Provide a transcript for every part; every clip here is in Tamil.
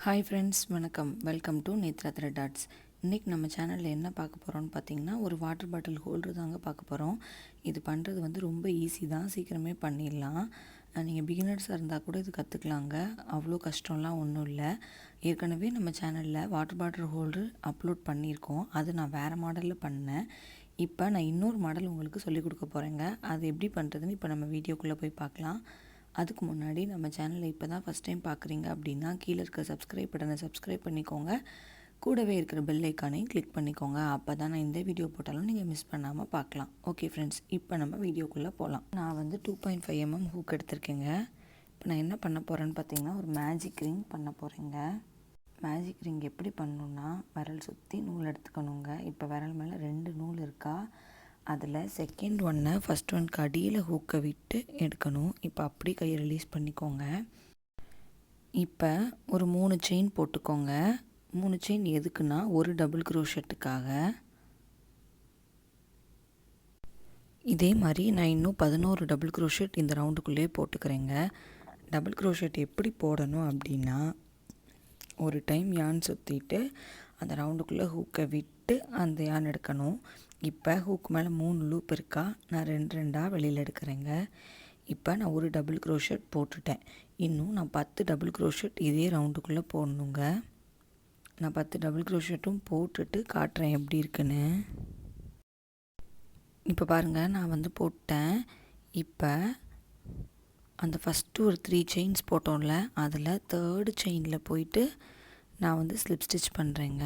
ஹாய் ஃப்ரெண்ட்ஸ், வணக்கம். Welcome to Nethra thread arts. இன்றைக்கி நம்ம சேனலில் என்ன பார்க்க போகிறோம்னு பார்த்தீங்கன்னா, ஒரு வாட்டர் பாட்டில் ஹோல்டர் தாங்க பார்க்க போகிறோம். இது பண்ணுறது வந்து ரொம்ப ஈஸி தான், சீக்கிரமே பண்ணிடலாம். நீங்கள் பிகினர்ஸாக இருந்தால் கூட இது கற்றுக்கலாங்க, அவ்வளோ கஷ்டம்லாம் ஒன்றும் இல்லை. ஏற்கனவே நம்ம சேனலில் வாட்டர் பாட்டில் ஹோல்டர் அப்லோட் பண்ணியிருக்கோம். அது நான் வேறு மாடலில் பண்ணேன். இப்போ நான் இன்னொரு மாடல் உங்களுக்கு சொல்லிக் கொடுக்க போகிறேங்க. அது எப்படி பண்ணுறதுன்னு இப்போ நம்ம வீடியோக்குள்ளே போய் பார்க்கலாம். அதுக்கு முன்னாடி நம்ம சேனலை இப்போ தான் ஃபஸ்ட் டைம் பார்க்குறீங்க அப்படின்னா கீழே இருக்க சப்ஸ்கிரைப் பட்டனை சப்ஸ்கிரைப் பண்ணிக்கோங்க. கூடவே இருக்கிற பெல் ஐக்கானையும் கிளிக் பண்ணிக்கோங்க. அப்போ தான் நான் இந்த வீடியோ போட்டாலும் நீங்கள் மிஸ் பண்ணாமல் பார்க்கலாம். ஓகே ஃப்ரெண்ட்ஸ், இப்போ நம்ம வீடியோக்குள்ளே போகலாம். நான் வந்து 2.5 mm ஹூக் எடுத்திருக்கேங்க. இப்போ நான் என்ன பண்ண போகிறேன்னு பார்த்தீங்கன்னா, ஒரு மேஜிக் ரிங் பண்ண போகிறேங்க. மேஜிக் ரிங் எப்படி பண்ணணுன்னா, விரல் சுற்றி நூல் எடுத்துக்கணுங்க. இப்போ விரல் மேலே 2 நூல் இருக்கா, அதில் செகண்ட் ஒன்னை ஃபஸ்ட் ஒன்க்கு அடியில் ஹூக்கை விட்டு எடுக்கணும். இப்போ அப்படி கையை ரிலீஸ் பண்ணிக்கோங்க. இப்போ ஒரு 3 செயின் போட்டுக்கோங்க. 3 செயின் எதுக்குன்னா, ஒரு டபுள் க்ரோஷெட்டுக்காக. இதே மாதிரி நான் இன்னும் 11 டபுள் க்ரோஷெட் இந்த ரவுண்டுக்குள்ளேயே போட்டுக்கிறேங்க. டபுள் க்ரோஷெட் எப்படி போடணும் அப்படின்னா, ஒரு டைம் யான் சுற்றிட்டு அந்த ரவுண்டுக்குள்ளே ஹூக்கை விட்டு அந்த யான் எடுக்கணும். இப்போ ஹூக் மேலே 3 லூப் இருக்கா, நான் 2 வெளியில் எடுக்கிறேங்க. இப்போ நான் ஒரு டபுள் க்ரோஷெட் போட்டுட்டேன். இன்னும் நான் 10 டபுள் க்ரோஷெட் இதே ரவுண்டுக்குள்ளே போடணுங்க. நான் 10 டபுள் க்ரோஷெட்டும் போட்டுட்டு காட்டுறேன் எப்படி இருக்குன்னு. இப்போ பாருங்கள், நான் வந்து போட்டேன். இப்போ அந்த ஃபஸ்ட்டு ஒரு 3 செயின்ஸ் போட்டோம்ல, அதில் 3rd செயினில் போயிட்டு நான் வந்து ஸ்லிப் ஸ்டிச் பண்ணுறேங்க.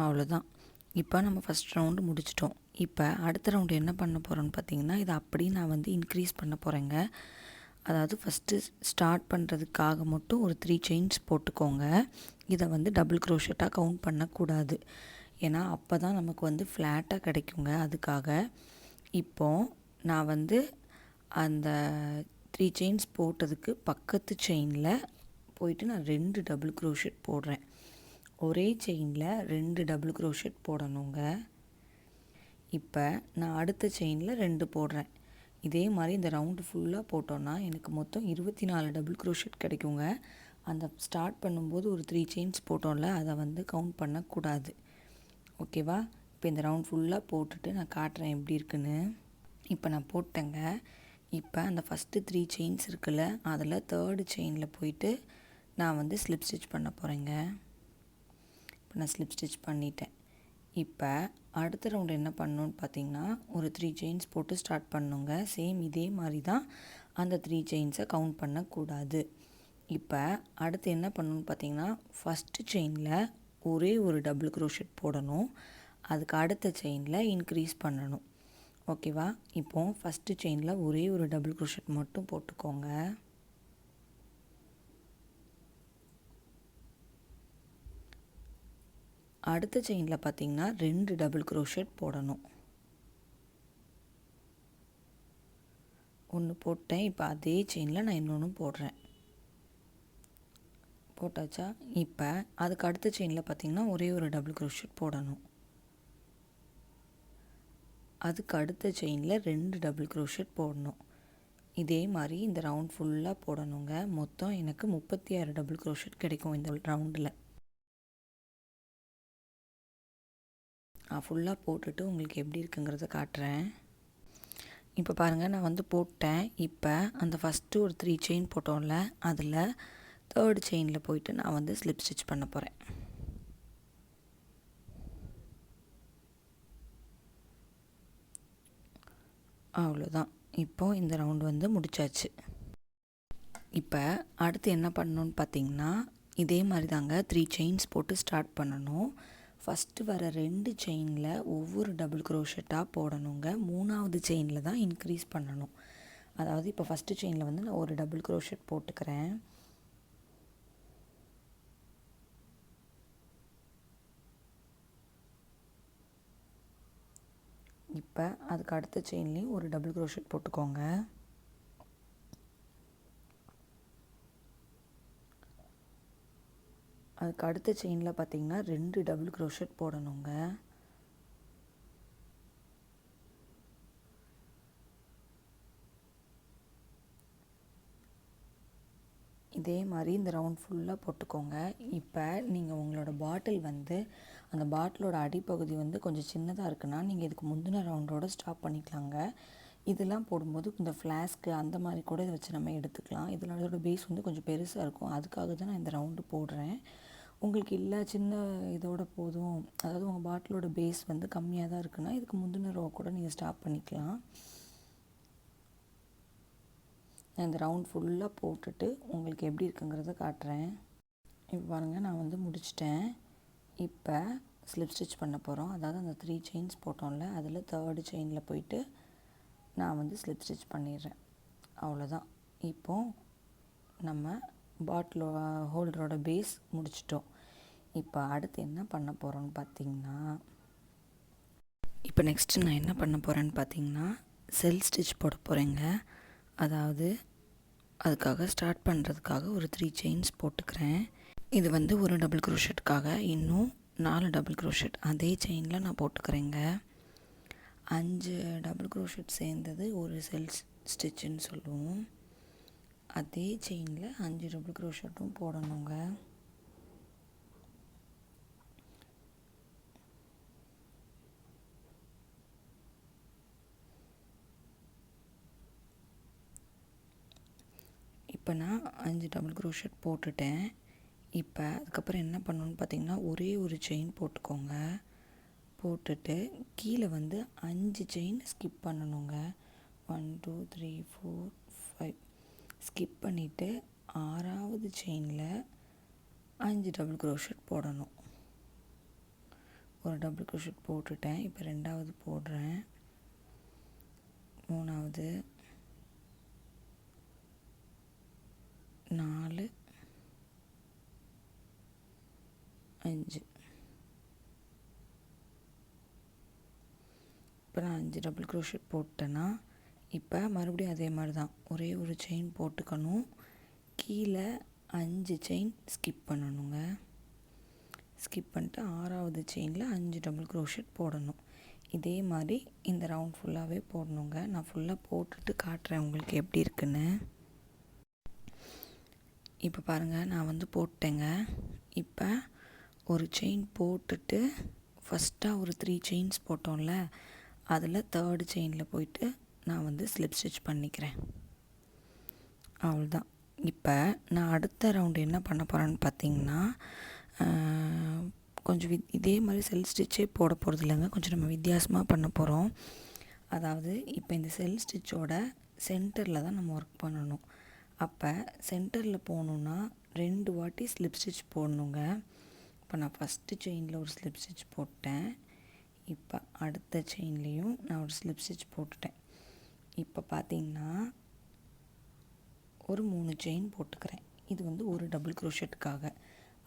அவ்வளோதான். இப்போ நம்ம ஃபஸ்ட் ரவுண்டு முடிச்சிட்டோம். இப்போ அடுத்த ரவுண்டு என்ன பண்ண போகிறோன்னு பார்த்தீங்கன்னா, இதை அப்படியே நான் வந்து இன்க்ரீஸ் பண்ண போகிறேங்க. அதாவது ஃபஸ்ட்டு ஸ்டார்ட் பண்ணுறதுக்காக மட்டும் ஒரு 3 செயின்ஸ் போட்டுக்கோங்க. இதை வந்து டபுள் க்ரோஷெட்டாக கவுண்ட் பண்ணக்கூடாது, ஏன்னா அப்போ தான் நமக்கு வந்து ஃப்ளாட்டாக கிடைக்குங்க. அதுக்காக இப்போது நான் வந்து அந்த 3 செயின்ஸ் போட்டதுக்கு பக்கத்து செயினில் போயிட்டு நான் 2 டபுள் க்ரோஷெட் போடுறேன். ஒரே செயினில் 2 டபுள் க்ரோஷெட் போடணுங்க. இப்போ நான் அடுத்த செயினில் 2 போடுறேன். இதே மாதிரி இந்த ரவுண்டு ஃபுல்லாக போட்டோன்னா எனக்கு மொத்தம் 24 டபுள் க்ரோஷெட் கிடைக்குங்க. அந்த ஸ்டார்ட் பண்ணும்போது ஒரு 3 செயின்ஸ் போட்டோம்ல, அதை வந்து கவுண்ட் பண்ணக்கூடாது. ஓகேவா? இப்போ இந்த ரவுண்ட் ஃபுல்லாக போட்டுட்டு நான் காட்டுறேன் எப்படி இருக்குன்னு. இப்போ நான் போட்டேங்க. இப்போ அந்த ஃபஸ்ட்டு 3 செயின்ஸ் இருக்குல்ல, அதில் 3rd செயினில் போயிட்டு நான் வந்து ஸ்லிப் ஸ்டிச் பண்ண போகிறேங்க. இப்போ நான் ஸ்லிப் ஸ்டிச் பண்ணிட்டேன். இப்போ அடுத்த ரவுண்டு என்ன பண்ணணுன்னு பார்த்தீங்கன்னா, ஒரு 3 செயின்ஸ் போட்டு ஸ்டார்ட் பண்ணுங்க. சேம் இதே மாதிரி தான், அந்த 3 செயின்ஸை கவுண்ட் பண்ணக்கூடாது. இப்போ அடுத்து என்ன பண்ணணுன்னு பார்த்தீங்கன்னா, ஃபஸ்ட்டு செயினில் ஒரே ஒரு டபுள் க்ரோஷெட் போடணும். அதுக்கு அடுத்த செயினில் இன்க்ரீஸ் பண்ணணும். ஓகேவா? இப்போது ஃபஸ்ட்டு செயினில் ஒரே ஒரு டபுள் க்ரோஷெட் மட்டும் போட்டுக்கோங்க. அடுத்த செயினில் பார்த்தீங்கன்னா 2 டபுள் க்ரோஷெட் போடணும். ஒன்று போட்டேன். இப்போ அதே செயினில் நான் இன்னொன்று போடுறேன். போட்டாச்சா? இப்போ அதுக்கு அடுத்த செயினில் பார்த்தீங்கன்னா ஒரே ஒரு டபுள் க்ரோஷெட் போடணும். அதுக்கு அடுத்த செயினில் 2 டபுள் க்ரோஷெட் போடணும். இதே மாதிரி இந்த ரவுண்ட் ஃபுல்லாக போடணுங்க. மொத்தம் எனக்கு 36 டபுள் க்ரோஷெட் கிடைக்கும் இந்த ரவுண்டில். ஃபுல்லாக போட்டுட்டு உங்களுக்கு எப்படி இருக்குங்கிறத காட்டுறேன். இப்போ பாருங்கள், நான் வந்து போட்டேன். இப்போ அந்த ஃபஸ்ட்டு ஒரு 3 செயின் போட்டோம்ல, அதில் 3rd செயினில் போயிட்டு நான் வந்து ஸ்லிப் ஸ்டிச் பண்ண போகிறேன். அவ்வளோதான். இப்போது இந்த ரவுண்டு வந்து முடிச்சாச்சு. இப்போ அடுத்து என்ன பண்ணணுன்னு பார்த்தீங்கன்னா, இதே மாதிரி தாங்க 3 செயின்ஸ் போட்டு ஸ்டார்ட் பண்ணணும். ஃபஸ்ட்டு வர 2 செயினில் ஒவ்வொரு டபுள் க்ரோஷெட்டாக போடணுங்க. 3வது செயினில் தான் இன்க்ரீஸ் பண்ணணும். அதாவது இப்போ ஃபஸ்ட்டு செயினில் வந்து நான் ஒரு டபுள் க்ரோஷெட் போட்டுக்கிறேன். இப்போ அதுக்கு அடுத்த செயின்லேயும் ஒரு டபுள் க்ரோஷெட் போட்டுக்கோங்க. அதுக்கு அடுத்த செயினில் பார்த்தீங்கன்னா 2 டபுள் க்ரோஷெட் போடணுங்க. இதே மாதிரி இந்த ரவுண்ட் ஃபுல்லாக போட்டுக்கோங்க. இப்போ நீங்கள் உங்களோட பாட்டில் வந்து அந்த பாட்டிலோட அடிப்பகுதி வந்து கொஞ்சம் சின்னதாக இருக்குன்னா நீங்கள் இதுக்கு முந்தின ரவுண்டோடு ஸ்டாப் பண்ணிக்கலாங்க. இதெல்லாம் போடும்போது இந்த ஃப்ளாஸ்க்கு அந்த மாதிரி கூட இதை வச்சு நம்ம எடுத்துக்கலாம். இதில் அதோட பேஸ் வந்து கொஞ்சம் பெருசாக இருக்கும். அதுக்காக தான் நான் இந்த ரவுண்டு போடுறேன். உங்களுக்கு இல்லை சின்ன இதோட போதும், அதாவது உங்கள் பாட்டிலோட பேஸ் வந்து கம்மியாக தான் இருக்குன்னா இதுக்கு முந்தின ரோ கூட நீங்கள் ஸ்டாப் பண்ணிக்கலாம். நான் இந்த ரவுண்ட் ஃபுல்லாக போட்டுட்டு உங்களுக்கு எப்படி இருக்குங்கிறத காட்டுறேன். இப்போ பாருங்கள், நான் வந்து முடிச்சிட்டேன். இப்போ ஸ்லிப் ஸ்டிச் பண்ண போகிறோம். அதாவது அந்த 3 செயின்ஸ் போட்டோம்ல, அதில் 3rd செயினில் போயிட்டு நான் வந்து ஸ்லிப் ஸ்டிச் பண்ணிடுறேன். அவ்வளோதான். இப்போது நம்ம பாட்டில் ஹோல்டரோட பேஸ் முடிச்சிட்டோம். இப்போ அடுத்து என்ன பண்ண போகிறோன்னு பார்த்திங்கன்னா, இப்போ நெக்ஸ்ட்டு நான் என்ன பண்ண போகிறேன்னு பார்த்திங்கன்னா செல் ஸ்டிச் போட போகிறேங்க. அதாவது அதுக்காக ஸ்டார்ட் பண்ணுறதுக்காக ஒரு 3 செயின்ஸ் போட்டுக்கிறேன். இது வந்து ஒரு டபுள் க்ரோஷெட்டுக்காக இன்னும் 4 டபுள் க்ரோஷெட் அதே செயினில் நான் போட்டுக்கிறேங்க. 5 டபுள் க்ரோஷெட் சேர்ந்தது ஒரு செல் ஸ்டிச்சுன்னு சொல்லுவோம். அதே செயினில் 5 டபுள் க்ரோஷெட்டும் போடணுங்க. இப்போ நான் 5 டபுள் க்ரோஷெட் போட்டுட்டேன். இப்போ அதுக்கப்புறம் என்ன பண்ணணுன்னு பார்த்திங்கன்னா ஒரே ஒரு செயின் போட்டுக்கோங்க. போட்டுட்டு கீழே வந்து 5 செயின் ஸ்கிப் பண்ணணுங்க. 1 2 3 4 5 ஸ்கிப் பண்ணிவிட்டு 6வது செயினில் 5 டபுள் க்ரோஷெட் போடணும். ஒரு டபுள் க்ரோஷெட் போட்டுட்டேன். இப்போ 2வது போடுறேன். 3வது 4 5. இப்போ நான் 5 டபுள் க்ரோஷெட் போட்டேன்னா இப்போ மறுபடியும் அதே மாதிரி தான் ஒரே ஒரு செயின் போட்டுக்கணும். கீழே 5 செயின் ஸ்கிப் பண்ணணுங்க. ஸ்கிப் பண்ணிட்டு 6வது செயினில் 5 டபுள் க்ரோஷெட் போடணும். இதே மாதிரி இந்த ரவுண்ட் ஃபுல்லாகவே போடணுங்க. நான் ஃபுல்லாக போட்டுட்டு காட்டுறேன் உங்களுக்கு எப்படி இருக்குன்னு. இப்போ பாருங்கள், நான் வந்து போட்டேங்க. இப்போ ஒரு செயின் போட்டுட்டு ஃபஸ்ட்டாக ஒரு 3 செயின்ஸ் போட்டோம்ல, அதில் 3rd செயினில் போயிட்டு நான் வந்து ஸ்லிப் ஸ்டிச் பண்ணிக்கிறேன். அவ்வளோதான். இப்போ நான் அடுத்த ரவுண்டு என்ன பண்ண போகிறேன்னு பார்த்திங்கன்னா, கொஞ்சம் இதே மாதிரி செல் ஸ்டிச்சே போட போகிறது இல்லைங்க, கொஞ்சம் நம்ம வித்தியாசமாக பண்ண போகிறோம். அதாவது இப்போ இந்த செல் ஸ்டிச்சோட சென்டரில் தான் நம்ம ஒர்க் பண்ணணும். அப்போ சென்டரில் போகணுன்னா 2 வாட்டி ஸ்லிப் ஸ்டிச் போடணுங்க. இப்போ நான் ஃபஸ்ட்டு செயினில் ஒரு ஸ்லிப் ஸ்டிச் போட்டேன். இப்போ அடுத்த செயின்லேயும் நான் ஒரு ஸ்லிப் ஸ்டிச் போட்டுட்டேன். இப்போ பார்த்திங்கன்னா ஒரு 3 செயின் போட்டுக்கிறேன். இது வந்து ஒரு டபுள் க்ரோஷெட்டுக்காக.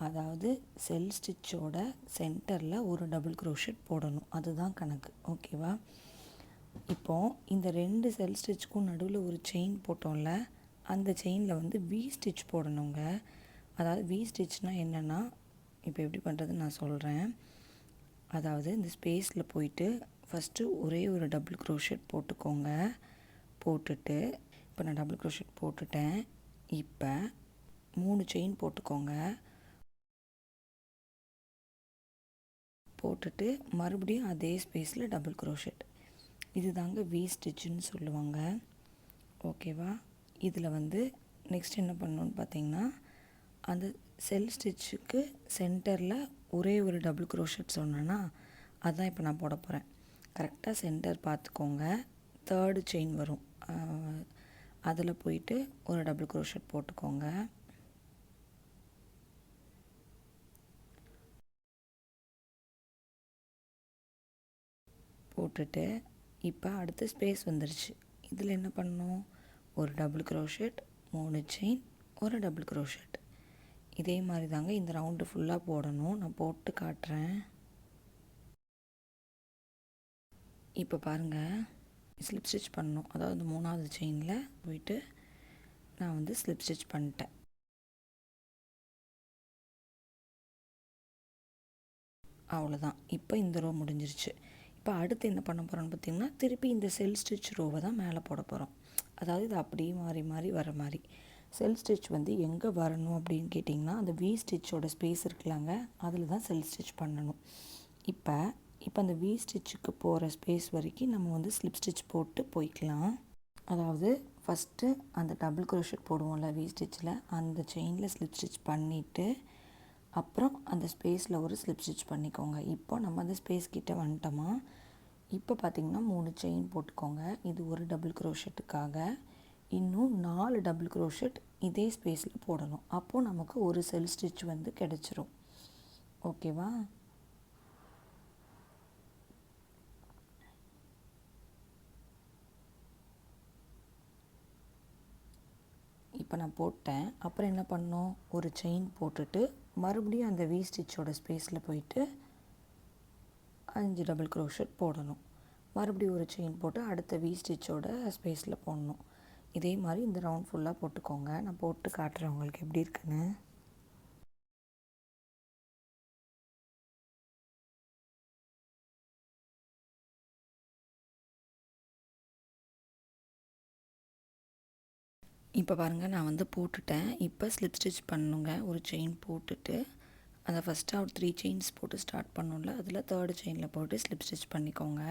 அதாவது செல் ஸ்டிச்சோட சென்டரில் ஒரு டபுள் க்ரோஷெட் போடணும், அதுதான் கணக்கு. ஓகேவா? இப்போது இந்த 2 செல் ஸ்டிச்சுக்கும் நடுவில் ஒரு செயின் போட்டோம்ல, அந்த செயினில் வந்து வி ஸ்டிச் போடணுங்க. அதாவது வி ஸ்டிச்னால் என்னென்னா, இப்போ எப்படி பண்ணுறதுன்னு நான் சொல்கிறேன். அதாவது இந்த ஸ்பேஸில் போயிட்டு ஃபஸ்ட்டு ஒரே ஒரு டபுள் க்ரோஷெட் போட்டுக்கோங்க. போட்டுட்டு இப்போ நான் டபுள் க்ரோஷெட் போட்டுட்டேன். இப்போ 3 செயின் போட்டுக்கோங்க. போட்டுட்டு மறுபடியும் அதே ஸ்பேஸில் டபுள் க்ரோஷெட். இது தாங்க வி ஸ்டிச்சுன்னு சொல்லுவாங்க. ஓகேவா? இதில் வந்து நெக்ஸ்ட் என்ன பண்ணணுன்னு பார்த்திங்கன்னா, அந்த செல் ஸ்டிச்சுக்கு சென்டரில் ஒரே ஒரு டபுள் க்ரோஷெட் சொன்னேன்னா அதுதான் இப்போ நான் போட போகிறேன். கரெக்டாக சென்டர் பார்த்துக்கோங்க. 3rd செயின் வரும், அதில் போயிட்டு ஒரு டபுள் க்ரோஷெட் போட்டுக்கோங்க. போட்டுட்டு இப்போ அடுத்த ஸ்பேஸ் வந்துருச்சு. இதில் என்ன பண்ணணும், ஒரு டபுள் க்ரோஷெட், 3 செயின், ஒரு டபுள் க்ரோஷெட். இதே மாதிரி தாங்க இந்த ரவுண்டு ஃபுல்லாக போடணும். நான் போட்டு காட்டுறேன். இப்போ பாருங்கள், ஸ்லிப் ஸ்டிச் பண்ணணும். அதாவது 3வது செயினில் போயிட்டு நான் வந்து ஸ்லிப் ஸ்டிச் பண்ணிட்டேன். அவ்வளோதான். இப்போ இந்த ரோ முடிஞ்சிருச்சு. இப்போ அடுத்து என்ன பண்ண போகிறோன்னு பார்த்திங்கன்னா, திருப்பி இந்த செல் ஸ்டிச் ரோவை தான் மேலே போட போகிறோம். அதாவது இது அப்படியே மாறி மாறி வர மாதிரி. செல் ஸ்டிச் வந்து எங்கே வரணும் அப்படின்னு கேட்டிங்கன்னா, அந்த வி ஸ்டிச்சோட ஸ்பேஸ் இருக்குல்லாங்க, அதில் தான் செல் ஸ்டிச் பண்ணணும். இப்போ அந்த வி ஸ்டிச்சுக்கு போகிற ஸ்பேஸ் வரைக்கும் நம்ம வந்து ஸ்லிப் ஸ்டிச் போட்டு போய்க்கலாம். அதாவது ஃபஸ்ட்டு அந்த டபுள் க்ரோஷெட் போடுவோம்ல வி ஸ்டிச்சில், அந்த செயினில் ஸ்லிப் ஸ்டிச் பண்ணிவிட்டு அப்புறம் அந்த ஸ்பேஸில் ஒரு ஸ்லிப் ஸ்டிச் பண்ணிக்கோங்க. இப்போ நம்ம அந்த ஸ்பேஸ் கிட்ட வந்துட்டோமா, இப்போ பார்த்திங்கன்னா 3 செயின் போட்டுக்கோங்க. இது ஒரு டபுள் க்ரோஷெட்டுக்காக. இன்னும் 4 டபுள் க்ரோஷெட் இதே ஸ்பேஸில் போடணும். அப்போது நமக்கு ஒரு செல் ஸ்டிச் வந்து கிடச்சிரும். ஓகேவா? இப்போ நான் போட்டேன். அப்புறம் என்ன பண்ணோம், ஒரு செயின் போட்டுட்டு மறுபடியும் அந்த வி ஸ்டிச்சோட ஸ்பேஸில் போயிட்டு 5 டபுள் க்ரோஷெட் போடணும். மறுபடியும் ஒரு செயின் போட்டு அடுத்த வி ஸ்டிச்சோட ஸ்பேஸில் போடணும். இதே மாதிரி இந்த ரவுண்ட் ஃபுல்லாக போட்டுக்கோங்க. நான் போட்டு காட்டுறேன் உங்களுக்கு எப்படி இருக்குன்னு. இப்போ பாருங்கள், நான் வந்து போட்டுட்டேன். இப்போ ஸ்லிப் ஸ்டிச் பண்ணணுங்க. ஒரு செயின் போட்டுட்டு அதை ஃபஸ்ட்டு ஒரு 3 செயின்ஸ் போட்டு ஸ்டார்ட் பண்ணோம்ல, அதில் 3rd செயினில் போட்டு ஸ்லிப் ஸ்டிச் பண்ணிக்கோங்க.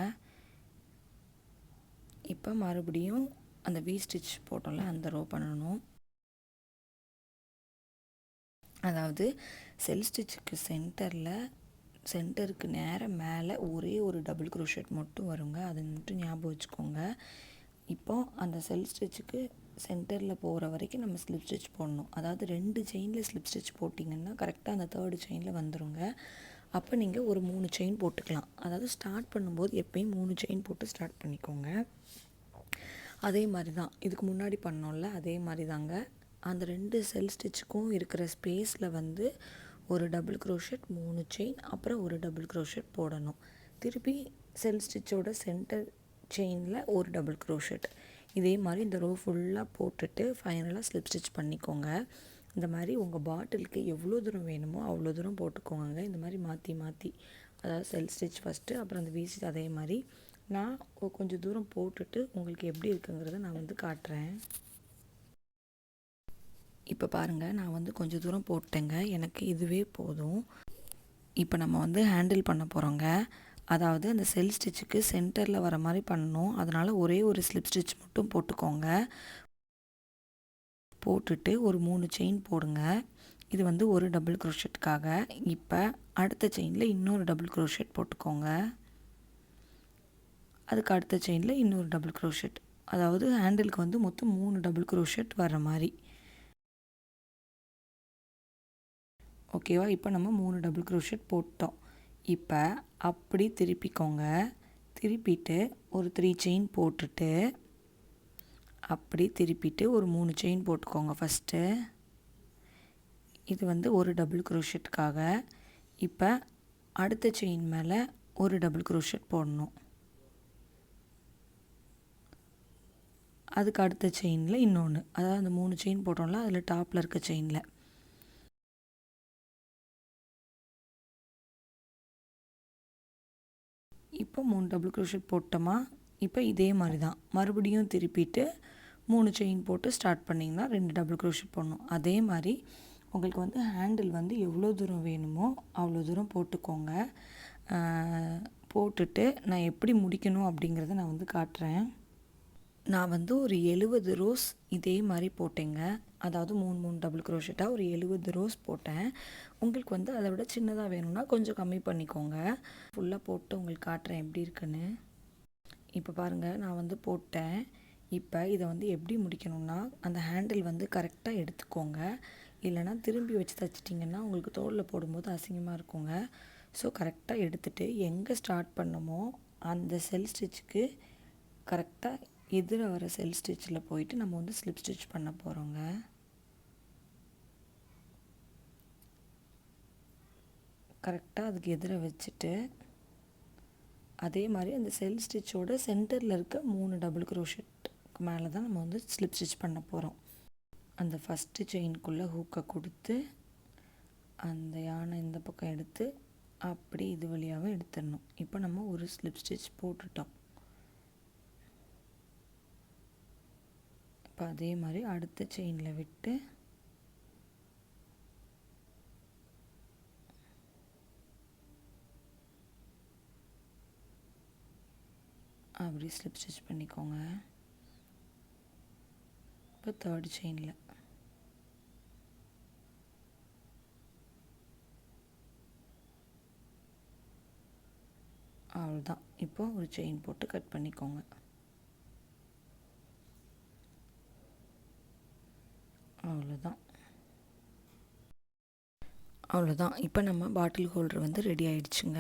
இப்போ மறுபடியும் அந்த வி ஸ்டிச் போட்டோம்ல, அந்த ரோ பண்ணணும். அதாவது செல் ஸ்டிச்சுக்கு சென்டருக்கு நேராக மேலே ஒரே ஒரு டபுள் க்ரோஷெட் மட்டும் வருங்க. அதை மட்டும் ஞாபகம் வச்சுக்கோங்க. இப்போது அந்த செல் ஸ்டிச்சுக்கு சென்டரில் போகிற வரைக்கும் நம்ம ஸ்லிப் ஸ்டிச் போடணும். அதாவது 2 செயினில் ஸ்லிப் ஸ்டிச் போட்டிங்கன்னா கரெக்டாக அந்த 3rd செயினில் வந்துடுங்க. அப்போ நீங்கள் ஒரு 3 செயின் போட்டுக்கலாம். அதாவது ஸ்டார்ட் பண்ணும்போது எப்பயும் 3 செயின் போட்டு ஸ்டார்ட் பண்ணிக்கோங்க. அதே மாதிரி தான் இதுக்கு முன்னாடி பண்ணோம்ல, அதே மாதிரி தாங்க. அந்த 2 செல் ஸ்டிச்சுக்கும் இருக்கிற ஸ்பேஸில் வந்து ஒரு டபுள் க்ரோஷெட், 3 செயின், அப்புறம் ஒரு டபுள் க்ரோஷெட் போடணும். திருப்பி செல் ஸ்டிச்சோட சென்டர் செயினில் ஒரு டபுள் க்ரோஷெட். இதே மாதிரி இந்த ரோ ஃபுல்லாக போட்டுட்டு ஃபைனலாக ஸ்லிப் ஸ்டிச் பண்ணிக்கோங்க. இந்த மாதிரி உங்கள் பாட்டிலுக்கு எவ்வளோ தூரம் வேணுமோ அவ்வளோ தூரம் போட்டுக்கோங்க. இந்த மாதிரி மாற்றி மாற்றி, அதாவது செல் ஸ்டிச் ஃபஸ்ட்டு, அப்புறம் அந்த வீசி அதே மாதிரி. நான் கொஞ்சம் தூரம் போட்டுட்டு உங்களுக்கு எப்படி இருக்குங்கிறத நான் வந்து காட்டுறேன். இப்போ பாருங்கள், நான் வந்து கொஞ்சம் தூரம் போட்டேங்க. எனக்கு இதுவே போதும். இப்போ நம்ம வந்து ஹேண்டில் பண்ண போகிறோங்க. அதாவது அந்த செல் ஸ்டிச்சுக்கு சென்டரில் வர மாதிரி பண்ணணும். அதனால் ஒரே ஒரு ஸ்லிப் ஸ்டிச் மட்டும் போட்டுக்கோங்க. போட்டுட்டு ஒரு 3 செயின் போடுங்க. இது வந்து ஒரு டபுள் க்ரோஷெட்டுக்காக. இப்போ அடுத்த செயினில் இன்னொரு டபுள் க்ரோஷெட் போட்டுக்கோங்க. அதுக்கு அடுத்த செயினில் இன்னொரு டபுள் க்ரோஷெட். அதாவது ஹேண்டிலுக்கு வந்து மொத்தம் 3 டபுள் க்ரோஷெட் வர மாதிரி. ஓகேவா? இப்போ நம்ம 3 டபுள் க்ரோஷெட் போட்டோம். இப்போ அப்படி திருப்பிக்கோங்க. திருப்பிட்டு ஒரு 3 செயின் போட்டுட்டு அப்படி திருப்பிட்டு ஒரு 3 செயின் போட்டுக்கோங்க ஃபஸ்ட்டு. இது வந்து ஒரு டபுள் க்ரோஷெட்டுக்காக. இப்போ அடுத்த செயின் மேலே ஒரு டபுள் க்ரோஷெட் போடணும். அதுக்கு அடுத்த செயினில் இன்னொன்று, அதாவது அந்த 3 செயின் போட்டோம்ல, அதில் டாப்பில் இருக்க செயினில். இப்போ 3 டபுள் க்ரோஷெட் போட்டோமா. இப்போ இதே மாதிரி தான் மறுபடியும் திருப்பிட்டு 3 செயின் போட்டு ஸ்டார்ட் பண்ணிங்கன்னா 2 டபுள் க்ரோஷெட் போடணும். அதே மாதிரி உங்களுக்கு வந்து ஹேண்டில் வந்து எவ்வளோ தூரம் வேணுமோ அவ்வளோ தூரம் போட்டுக்கோங்க. போட்டுட்டு நான் எப்படி முடிக்கணும் அப்படிங்கிறத நான் வந்து காட்டுறேன். நான் வந்து ஒரு 70 ரோஸ் இதே மாதிரி போட்டேங்க. அதாவது 3 டபுள் க்ரோஷெட்டாக ஒரு 70 ரோஸ் போட்டேன். உங்களுக்கு வந்து அதை விட சின்னதாக வேணும்னா கொஞ்சம் கம்மி பண்ணிக்கோங்க. ஃபுல்லாக போட்டு உங்களுக்கு காட்டுறேன் எப்படி இருக்குன்னு. இப்போ பாருங்கள், நான் வந்து போட்டேன். இப்போ இதை வந்து எப்படி முடிக்கணும்னா, அந்த ஹேண்டில் வந்து கரெக்டாக எடுத்துக்கோங்க. இல்லைனா திரும்பி வச்சு தைச்சிட்டிங்கன்னா உங்களுக்கு தோளில் போடும்போது அசிங்கமாக இருக்குங்க. ஸோ கரெக்டாக எடுத்துகிட்டு எங்கே ஸ்டார்ட் பண்ணமோ அந்த செல் ஸ்டிச்சுக்கு கரெக்டாக எதிர வர செல் ஸ்டிச்சில் போயிட்டு நம்ம வந்து ஸ்லிப் ஸ்டிச் பண்ண போகிறோங்க. கரெக்டாக அதுக்கு எதிர வச்சுட்டு அதே மாதிரி அந்த செல் ஸ்டிச்சோட சென்டரில் இருக்க 3 டபுள் க்ரோஷெட்டுக்கு மேலே தான் நம்ம வந்து ஸ்லிப் ஸ்டிச் பண்ண போகிறோம். அந்த ஃபஸ்ட்டு செயின்குள்ளே ஹூக்கை கொடுத்து அந்த யானை இந்த பக்கம் எடுத்து அப்படி இது வழியாகவும் எடுத்துடணும். இப்போ நம்ம ஒரு ஸ்லிப் ஸ்டிச் போட்டுட்டோம். இப்போ அதே மாதிரி அடுத்த செயினில் விட்டு அப்படி ஸ்லிப் ஸ்டிச் பண்ணிக்கோங்க. இப்போ தேர்ட் செயினில் அவ்வளோதான். இப்போ ஒரு செயின் போட்டு கட் பண்ணிக்கோங்க. அவ்வளோதான். இப்போ நம்ம பாட்டில் ஹோல்டர் வந்து ரெடி ஆகிடுச்சுங்க.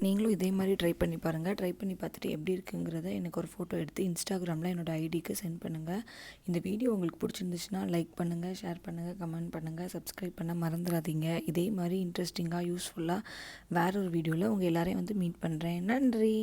நீங்களும் இதே மாதிரி ட்ரை பண்ணி பாருங்கள். ட்ரை பண்ணி பார்த்துட்டு எப்படி இருக்குங்கிறத எனக்கு ஒரு ஃபோட்டோ எடுத்து இன்ஸ்டாகிராமில் என்னோடய ஐடிக்கு சென்ட் பண்ணுங்கள். இந்த வீடியோ உங்களுக்கு பிடிச்சிருந்துச்சுன்னா லைக் பண்ணுங்கள், ஷேர் பண்ணுங்கள், கமெண்ட் பண்ணுங்கள், சப்ஸ்கிரைப் பண்ண மறந்துடாதீங்க. இதே மாதிரி இன்ட்ரெஸ்டிங்காக யூஸ்ஃபுல்லாக வேற ஒரு வீடியோவில் உங்கள் எல்லோரையும் வந்து மீட் பண்ணுறேன். நன்றி.